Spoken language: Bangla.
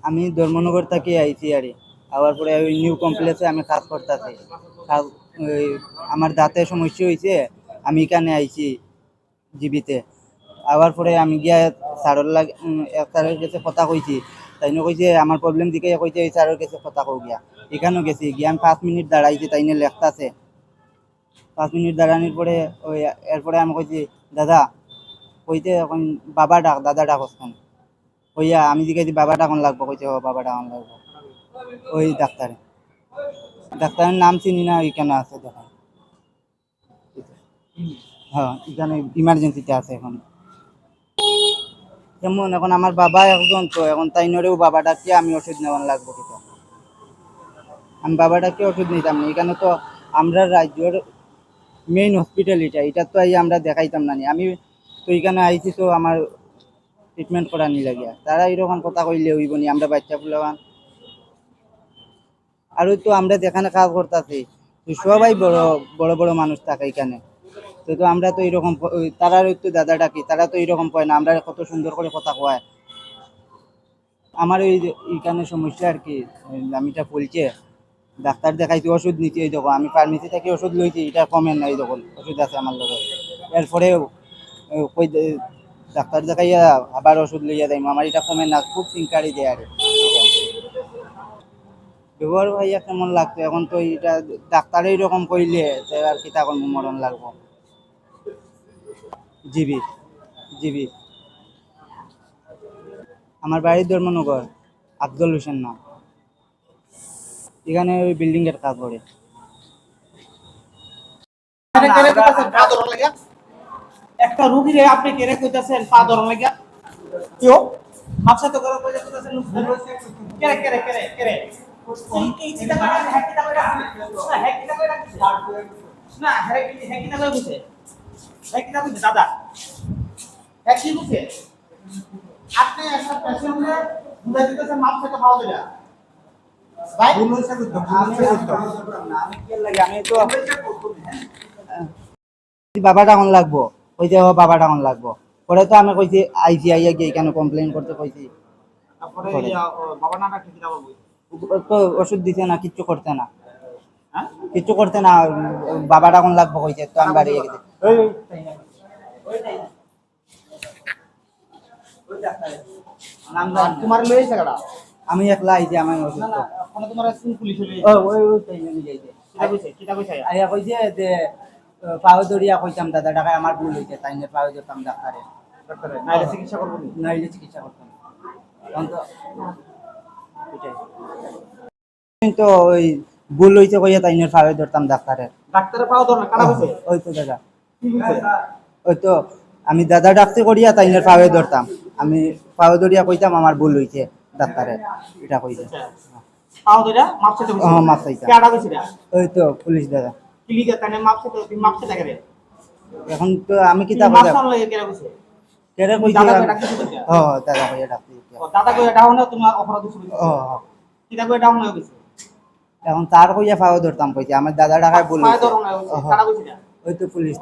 আমি ধর্মনগর থেকে আইছি আরে আবার পরে ওই নিউ কমপ্লেক্সে আমি কাজ করতেছি। কাজ ওই আমার দাঁতের সমস্যা হয়েছে, আমি এখানে আইছি জীবিতে। আবার পরে আমি গিয়া স্যারের লাগে এক স্যারের কাছে কথা কইছি, তাই না কইছে আমার প্রবলেম দিকে কইছে এই স্যারের কাছে কথা কও গিয়া। এখানেও গেছি গিয়া আমি 5 মিনিট দাঁড়াইছি, তাই না লেখতাছে। 5 মিনিট দাঁড়ানোর পরে ওই এরপরে আমি কইছি দাদা, কইতে এখন বাবা ডাক, দাদা ডাক কেন কইয়া আমি জিজ্ঞাসি বাবা ডাকন লাগবো, কইছে ও বাবা ডাকন লাগবো। ওই ডাক্তারের নাম চিনি না, ওইখানে আছে দেখেন। হ্যাঁ এখানে ইমার্জেন্সিতে আছে এখন। যেমন এখন আমার বাবা একজন, তো এখন তাই নরেও বাবা ডাকিয়ে আমি ওষুধ নেওয়ান লাগবো কিন্তু আমি বাবা ডাকিয়ে ওষুধ নিতাম না। এখানে তো আমরা রাজ্যের মেইন হসপিটাল এটা তো এই আমরা দেখাইতাম না নি। আমি তো এখানে আইছি তো আমার ট্রিটমেন্ট করা নি লাগিয়া, তারা এরকম কথা কইলে হইব নি? আমরা বাচ্চা ফুলাবান আর তো আমরা যেখানে কাজ করতেছি তো সবাই বড় বড় বড় মানুষ থাকে এখানে। তো আমরা তো এরকম তারা তো দাদা ডাকি, তারা তো এরকম কয় না, আমরা কত সুন্দর করে কথা কয়। আমার ওই যে এইখানে সমস্যা আর কি, আমিটা বলছে ডাক্তার দেখাইছি, ওষুধ নিচ্ছি, এই দেখো আমি ফার্মেসি থেকে ওষুধ লইছি, এটা কমেন না, এই দেখুন ওষুধ আছে আমার লগে। এরপরে কই ডাক্তার দেখাইয়া আবার ওষুধ লইয়া যাই, আমার এটা কমেন না, খুব চিন্তারি দেয় আর ব্যবহার ভাইয়া কেমন লাগতো। এখন তো এটা ডাক্তার এইরকম কইলে তো আর কি তখন মরণ লাগবো। জিবি জিবি আমার বাড়ির ধর্মনগর, আফজল হোসেন নাম। এখানে ওই বিল্ডিং এর কাজ করে। একটা রুগীরে আপনি কেড়ে কইতাছেন পা ধরন লাগিয়া কেউ মাপসা তো করে কইতাছেন কেড়ে কেড়ে কেড়ে কেড়ে এই চিন্তা করে হ্যাঁ কিটা কইরা না হ্যাঁ কিটা কইরা না হ্যাঁ কিটা কইরা বুঝে হ্যাঁ কিটা বুঝে দাদা হ্যাঁ কি বুঝে আপনি একটা পেশেন্টে বুঝাই দিতেছেন মাপসা তো খাওয়া দিলা ভাই ভুল হইছে তো আমি কি লাগে, আমি তো বাবা ডাকন লাগবো, কইতে ও বাবা ডাকন লাগবো। পরে তো আমি কইছি আইসি আইয়া গিয়ে কেন কমপ্লেন করতে কইছি। তারপরে বাবা নাটা কি দিলা বলবো তো ওষুধ দিতে না, কিচ্ছু করতে না, হ্যাঁ কিচ্ছু করতে না। বাবা ডাকন লাগবো কইছে, তো আমি বাড়ি গেছি। তোমার লইছে কাটা আমি একলা আইছি, আমি ওষুধ না ওখানে তোমার স্কুল পুলিশ হইছে ওই তাইলে যাইছে। কিটা কইছে আইয়া কইছে যে পাও দড়িয়া কইতাম দাদা টাকায় আমার ভুল হইছে, তাই নিয়ে পাও দিতাম ডাক্তারে, ডাক্তারে নাইলে চিকিৎসা করব নি নাইলে চিকিৎসা করতাম। তখন তো ওইটাই। কিন্তু ওই ভুল হইছে কইয়া তাই নিয়ে পাও ধরতাম ডাক্তারে। ডাক্তারে পাও ধর না কাটা কইছে ওই তো দাদা, কি কইছে ওই তো আমি দাদা ডাকতে করিয়া তাই নিয়ে পাও ধরতাম, আমি পাও ধরিয়া কইতাম আমার ভুল হইছে ডাক্তারে, এটা কইছে। পাও ধরে মাপছে তো হ্যাঁ মাপ চাইতাম। কেডা কইছে রে ওই তো পুলিশ দাদা। কি লিখে তানে মাপছে তো তুমি মাপছে লাগে রে এখন তো আমি কি তা মাপছে লাগে কেডা কইছে কেরে কইছি দাদা কই ডাকতে কইছে দাদা কইয়া ডাকতে। ও দাদা কই ডাউন না তুমি অপরাধ কইছো কিটা কই ডাউন হয়ে গেছে এখন তার কইয়া পাও ধরতাম কইছে, আমার দাদা টাকায় ভুল পাও হইছে। ধরন না কাটা কইছে ওই তো পুলিশ।